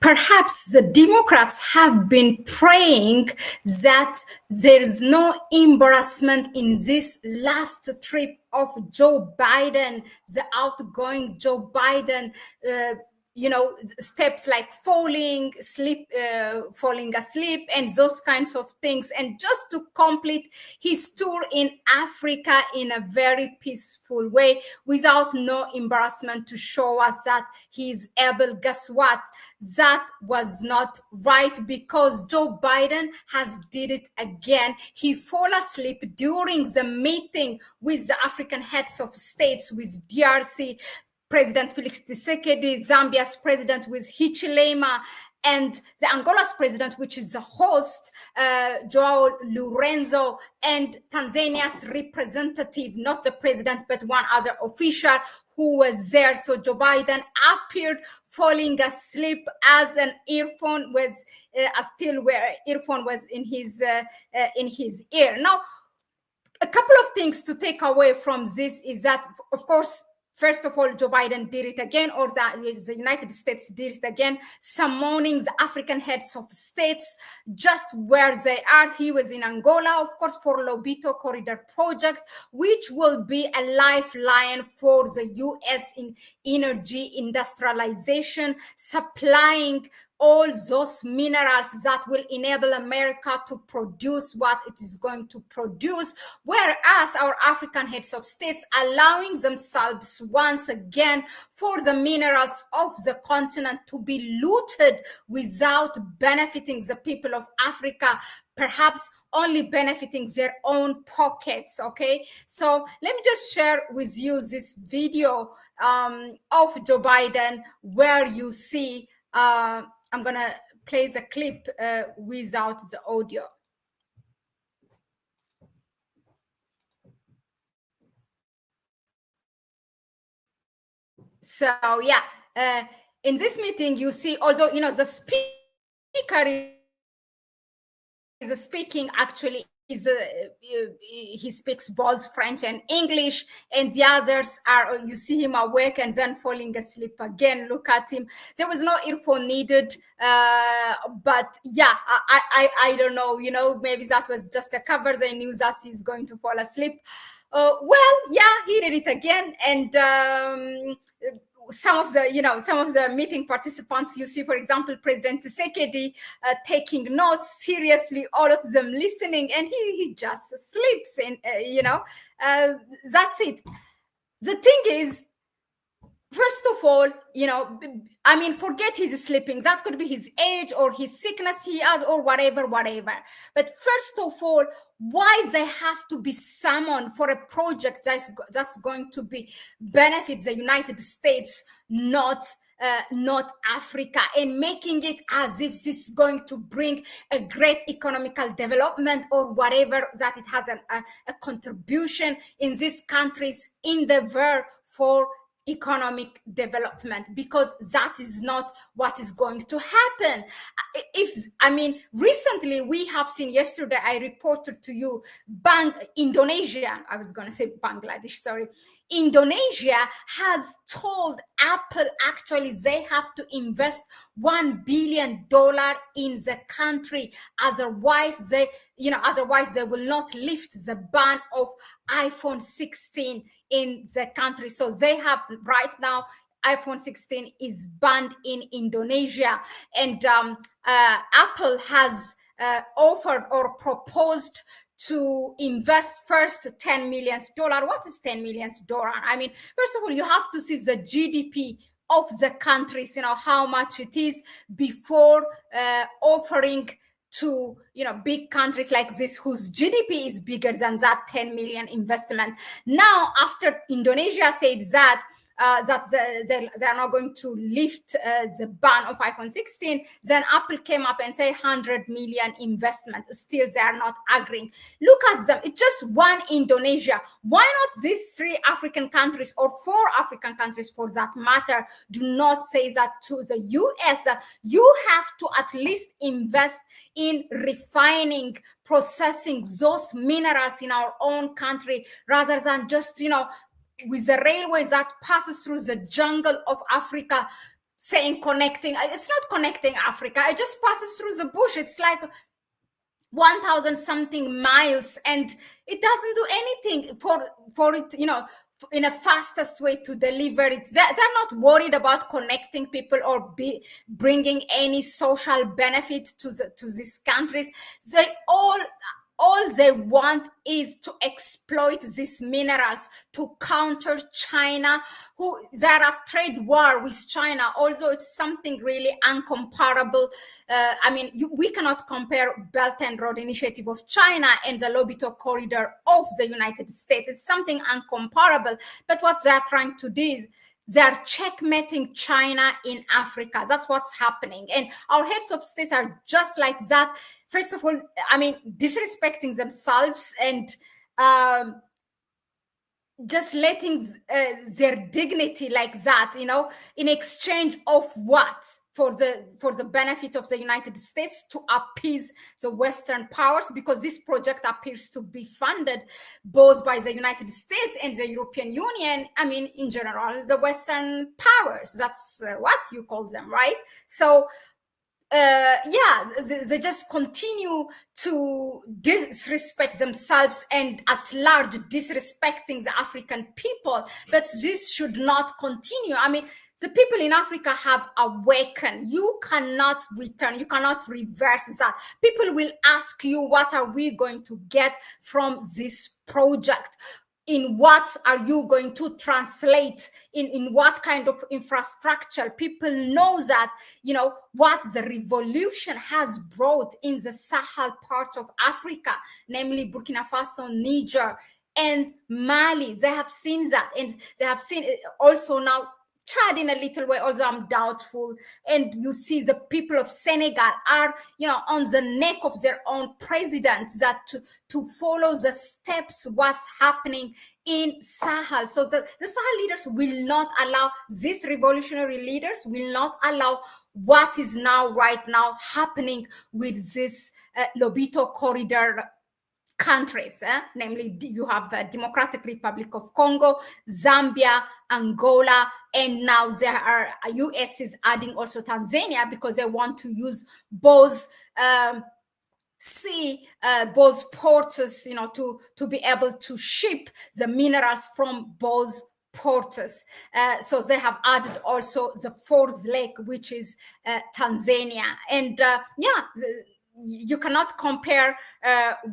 Perhaps the Democrats have been praying that there is no embarrassment in this last trip of Joe Biden, the outgoing Joe Biden, steps like falling asleep and those kinds of things, and just to complete his tour in Africa in a very peaceful way without no embarrassment, to show us that he is able. Guess what? That was not right, because Joe Biden has did it again. He fell asleep during the meeting with the African heads of states, with DRC President Felix Tshisekedi, Zambia's president with Hichilema, and the Angola's president, which is the host, Joao Lorenzo, and Tanzania's representative, not the president, but one other official who was there. So Joe Biden appeared falling asleep as an earphone was still where earphone was in his ear. Now, a couple of things to take away from this is that, of course, first of all, Joe Biden did it again, or the United States did it again, summoning the African heads of states just where they are. He was in Angola, of course, for Lobito Corridor Project, which will be a lifeline for the U.S. in energy industrialization, supplying all those minerals that will enable America to produce what it is going to produce, whereas our African heads of states allowing themselves once again for the minerals of the continent to be looted without benefiting the people of Africa, perhaps only benefiting their own pockets. Okay, so let me just share with you this video of Joe Biden, where you see I'm going to play the clip without the audio. So, yeah, in this meeting, you see, although, the speaker is speaking, actually, he speaks both French and English, and the others are, you see him awake and then falling asleep again. Look at him. There was no earphone needed, but yeah, I don't know, maybe that was just a cover. They knew that he's going to fall asleep. Well, yeah, he did it again, and some of the meeting participants, you see, for example, President Tshisekedi taking notes seriously, all of them listening, and he just sleeps. And that's it. The thing is, first of all, forget he's sleeping. That could be his age or his sickness he has or whatever. But first of all, why they have to be summoned for a project that's going to be benefit the United States, not Africa, and making it as if this is going to bring a great economical development or whatever, that it has a contribution in these countries' endeavor for economic development, because that is not what is going to happen. Recently we have seen, yesterday I reported to you, Indonesia, I was going to say Bangladesh, sorry. Indonesia has told Apple, actually, they have to invest $1 billion in the country. Otherwise they will not lift the ban of iPhone 16 in the country. So they have right now, iPhone 16 is banned in Indonesia, and Apple has offered or proposed to invest first $10 million. What is $10 million? First of all, you have to see the GDP of the countries, how much it is, before offering to big countries like this whose GDP is bigger than that 10 million investment. Now, after Indonesia said that they are not going to lift the ban of iPhone 16, then Apple came up and said 100 million investment. Still, they are not agreeing. Look at them. It's just one Indonesia. Why not these 3 African countries, or 4 African countries for that matter, do not say that to the US? You have to at least invest in refining, processing those minerals in our own country, rather than just, with the railways that passes through the jungle of Africa, saying connecting. It's not connecting Africa. It just passes through the bush. It's like 1,000 something miles, and it doesn't do anything for it, in a fastest way to deliver it. They're not worried about connecting people or bringing any social benefit to these countries. They all they want is to exploit these minerals to counter China, who they're at trade war with China, although it's something really uncomparable. We cannot compare Belt and Road Initiative of China and the Lobito corridor of the United States. It's something uncomparable. But what they're trying to do is they're checkmating China in Africa. That's what's happening. And our heads of states are just like that. First of all, disrespecting themselves and just letting their dignity like that, in exchange of what? For the benefit of the United States, to appease the Western powers, because this project appears to be funded both by the United States and the European Union. In general, the Western powers, that's what you call them, right? So they just continue to disrespect themselves and at large disrespecting the African people. But this should not continue. The people in Africa have awakened. You cannot return. You cannot reverse that. People will ask you, what are we going to get from this project? In what are you going to translate? In what kind of infrastructure? People know that, what the revolution has brought in the Sahel part of Africa, namely Burkina Faso, Niger, and Mali. They have seen that, and they have seen it also now Chad in a little way, although I'm doubtful. And you see the people of Senegal are, on the neck of their own president, that to follow the steps, what's happening in Sahel. So the Sahel leaders will not allow, these revolutionary leaders will not allow what is right now happening with this Lobito corridor countries, namely you have the Democratic Republic of Congo, Zambia, Angola, and now there are US is adding also Tanzania, because they want to use both both ports, to be able to ship the minerals from both ports. So they have added also the fourth leg, which is Tanzania. And you cannot compare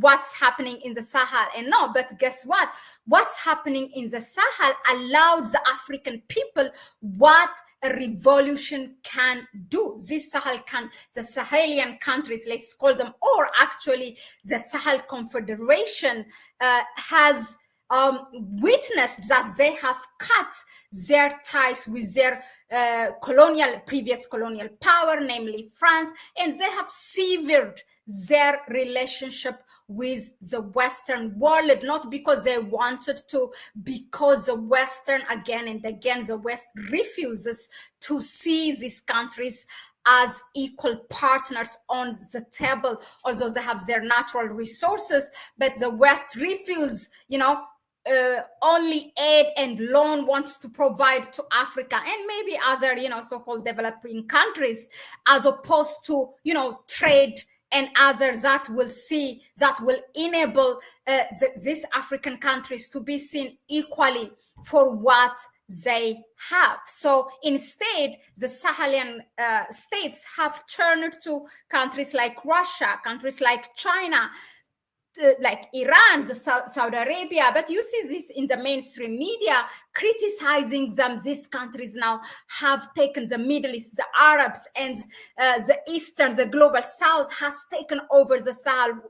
what's happening in the Sahel and no, but guess what? What's happening in the Sahel allowed the African people what a revolution can do. The Sahelian countries, let's call them, or actually the Sahel Confederation has witnessed that they have cut their ties with their previous colonial power, namely France, and they have severed their relationship with the Western world, not because they wanted to, because the Western, again and again, the West refuses to see these countries as equal partners on the table, although they have their natural resources, but the West refuses, only aid and loan wants to provide to Africa and maybe other, so-called developing countries, as opposed to, trade and others that will enable these African countries to be seen equally for what they have. So instead, the Sahelian states have turned to countries like Russia, countries like China, like Iran, Saudi Arabia, but you see this in the mainstream media criticizing them. These countries now have taken the Middle East, the Arabs, and the Eastern, the global South has taken over the Sahel.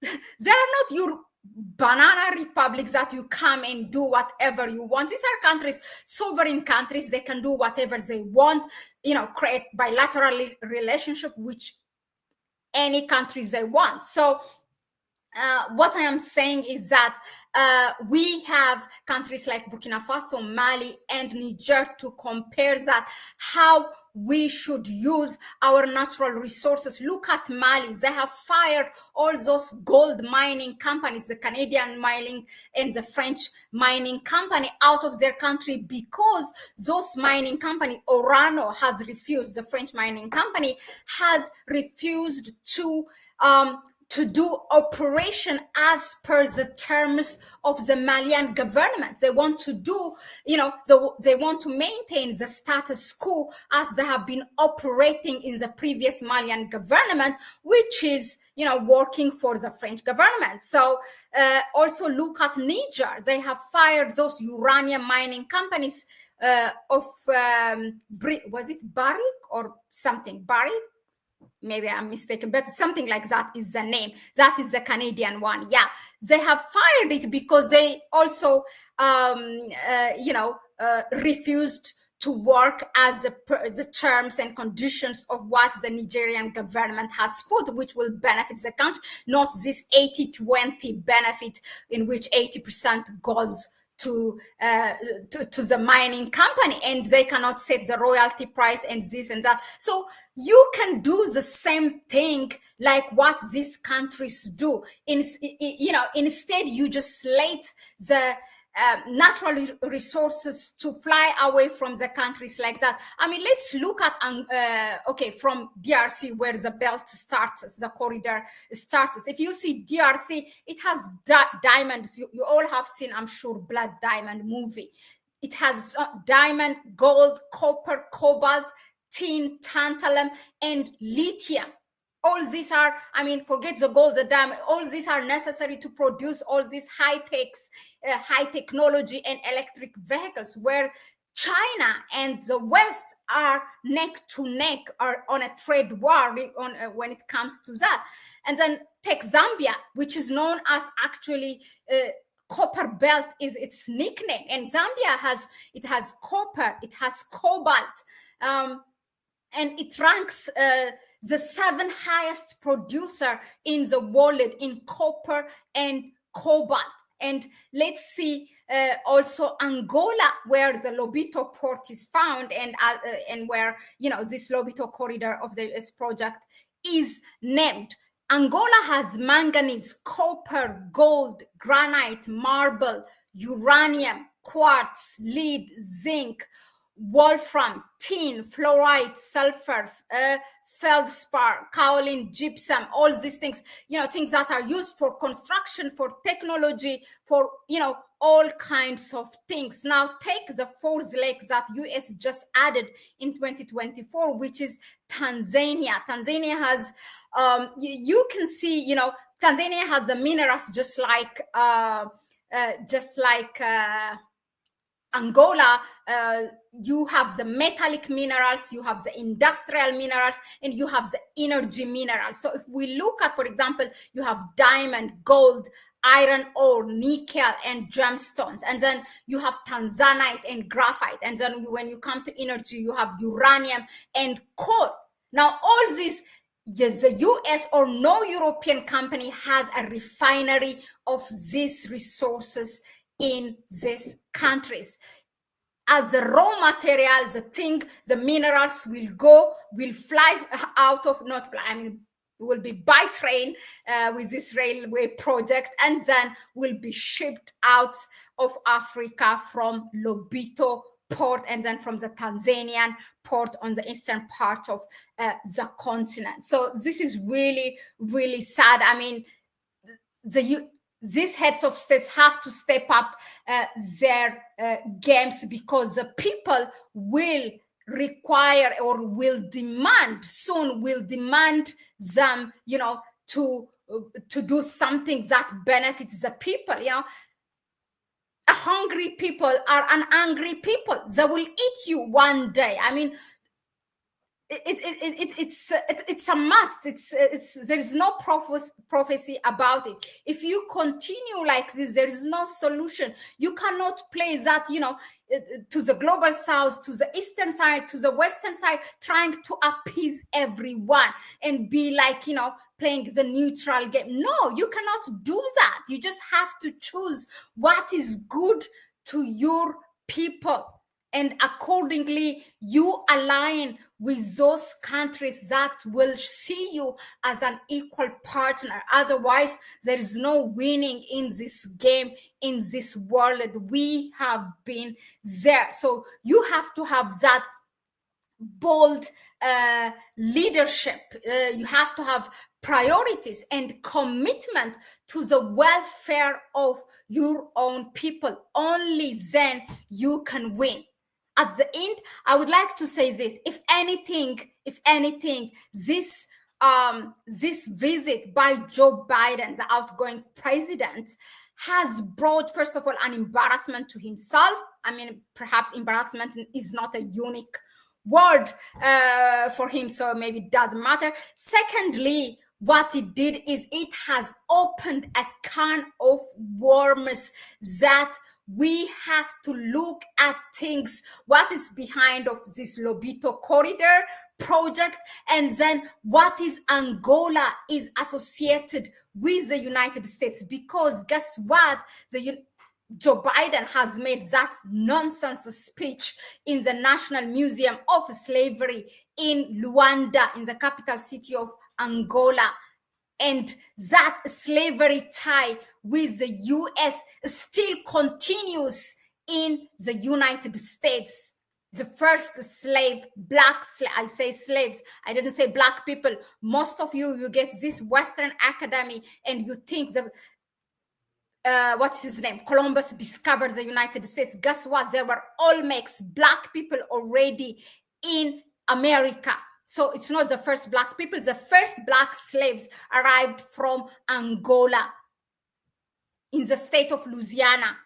They are not your banana republics that you come and do whatever you want. These are countries, sovereign countries. They can do whatever they want, create bilateral relationship with any countries they want. So what I am saying is that we have countries like Burkina Faso, Mali, and Niger to compare that, how we should use our natural resources. Look at Mali. They have fired all those gold mining companies, the Canadian mining and the French mining company, out of their country because those mining company, Orano has refused, the French mining company has refused to do operation as per the terms of the Malian government. They want to do, they want to maintain the status quo as they have been operating in the previous Malian government, which is, working for the French government. So also look at Niger. They have fired those uranium mining companies was it Barrick or something? Barrick? Maybe I'm mistaken, but something like that is the name. That is the Canadian one. Yeah, they have fired it because they also, refused to work as the terms and conditions of what the Nigerian government has put, which will benefit the country, not this 80-20 benefit in which 80% goes to the mining company, and they cannot set the royalty price and this and that. So you can do the same thing like what these countries do. Instead you just let the natural resources to fly away from the countries like that. I mean, let's look at from DRC, where the belt starts, the corridor starts. If you see DRC, it has diamonds. You all have seen, I'm sure, Blood Diamond movie. It has diamond, gold, copper, cobalt, tin, tantalum, and lithium. All these are, forget the gold, the diamond, all these are necessary to produce all these high technology and electric vehicles, where China and the West are neck to neck, are on a trade war when it comes to that. And then take Zambia, which is known as actually copper belt is its nickname. And Zambia has copper, it has cobalt, and it ranks the 7th highest producer in the world in copper and cobalt. And let's see also Angola, where the Lobito port is found, and where this Lobito corridor of the US project is named. Angola has manganese, copper, gold, granite, marble, uranium, quartz, lead, zinc, wolfram, tin, fluoride, sulfur, feldspar, kaolin, gypsum, all these things, things that are used for construction, for technology, for, all kinds of things. Now take the 4th leg that US just added in 2024, which is Tanzania. Tanzania has, you can see, Tanzania has the minerals just like Angola. You have the metallic minerals, you have the industrial minerals, and you have the energy minerals. So if we look at, for example, you have diamond, gold, iron ore, nickel, and gemstones, and then you have tanzanite and graphite, and then when you come to energy, you have uranium and coal. Now all this, yes, the US or no European company has a refinery of these resources in these countries. As the raw material, the minerals will fly out of, not fly, will be by train with this railway project, and then will be shipped out of Africa from Lobito port, and then from the Tanzanian port on the eastern part of the continent. So this is really, really sad. These heads of states have to step up their games, because the people will require or will demand them, to do something that benefits the people. Hungry people are an angry people. They will eat you one day. it's a must. There is no prophecy about it. If you continue like this, there is no solution. You cannot play that, to the global south, to the eastern side, to the western side, trying to appease everyone and be like, playing the neutral game. No, you cannot do that. You just have to choose what is good to your people, and accordingly you align with those countries that will see you as an equal partner. Otherwise, there is no winning in this game, in this world. We have been there. So you have to have that bold leadership. You have to have priorities and commitment to the welfare of your own people. Only then you can win. At the end, I would like to say this: if anything, this visit by Joe Biden, the outgoing president, has brought, first of all, an embarrassment to himself. I mean, perhaps embarrassment is not a unique word for him, so maybe it doesn't matter. Secondly, what it did is it has opened a can of worms that we have to look at things, what is behind of this Lobito corridor project, and then what is Angola is associated with the United States. Because guess what? Joe Biden has made that nonsense speech in the National Museum of Slavery in Luanda, in the capital city of Angola. And that slavery tie with the US still continues in the United States. The first slave, I say slaves, I didn't say black people. Most of you get this Western academy and you think that what's his name? Columbus discovered the United States. Guess what? There were Olmecs, black people already in America. So it's not the first black people. The first black slaves arrived from Angola in the state of Louisiana,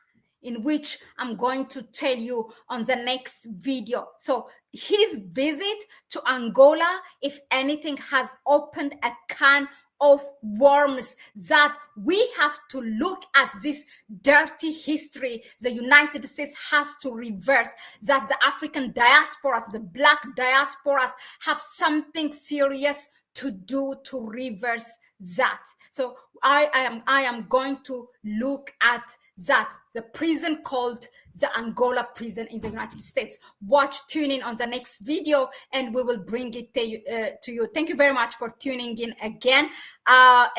in which I'm going to tell you on the next video. So his visit to Angola, if anything, has opened a can of worms that we have to look at. This dirty history the United States has to reverse, that the African diasporas, the black diasporas, have something serious to do to reverse that. So I am going to look at that, the prison called the Angola prison in the United States. Tune in on the next video and we will bring it to you. Thank you very much for tuning in again.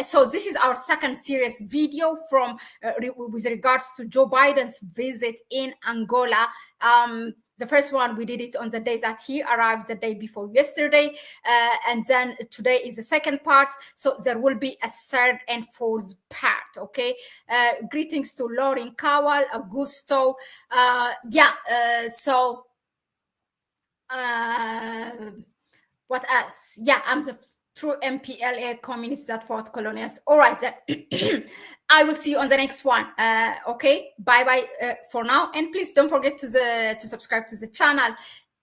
So this is our second series video from with regards to Joe Biden's visit in Angola. The first one, we did it on the day that he arrived, the day before yesterday. And then today is the second part. So there will be a third and fourth part, okay? Greetings to Lauren Kawal, Augusto. What else? Yeah, I'm the true MPLA communist that fought colonials. All right, then. I will see you on the next one. Okay, bye for now, and please don't forget to subscribe to the channel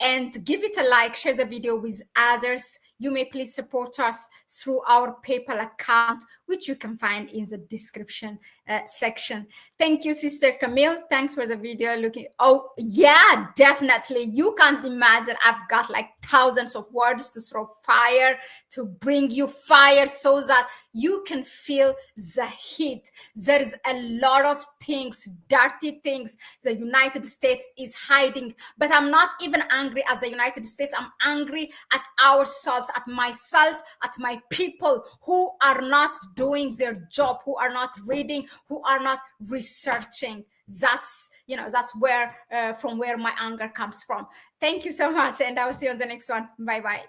and give it a like. Share the video with others. You may please support us through our PayPal account, which you can find in the description section. Thank you, Sister Camille. Thanks for the video. Oh, yeah, definitely. You can't imagine. I've got like thousands of words to throw fire, to bring you fire so that you can feel the heat. There is a lot of things, dirty things the United States is hiding. But I'm not even angry at the United States. I'm angry at ourselves, at myself, at my people who are not doing their job, who are not reading, who are not researching. That's where from where my anger comes from. Thank you so much, and I will see you on the next one. Bye bye.